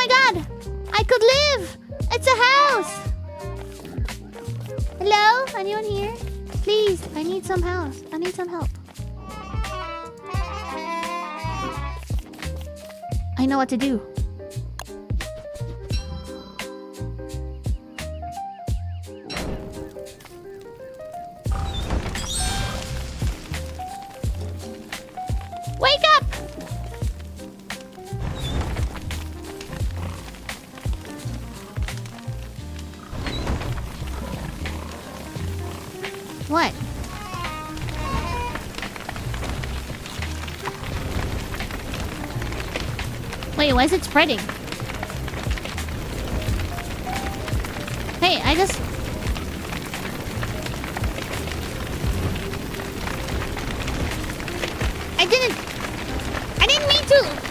my god! I could live! It's a house! Hello? Anyone here? Please, I need some house. I need some help. I know what to do. Wake up! What? Wait, why is it spreading? Hey, I didn't mean to!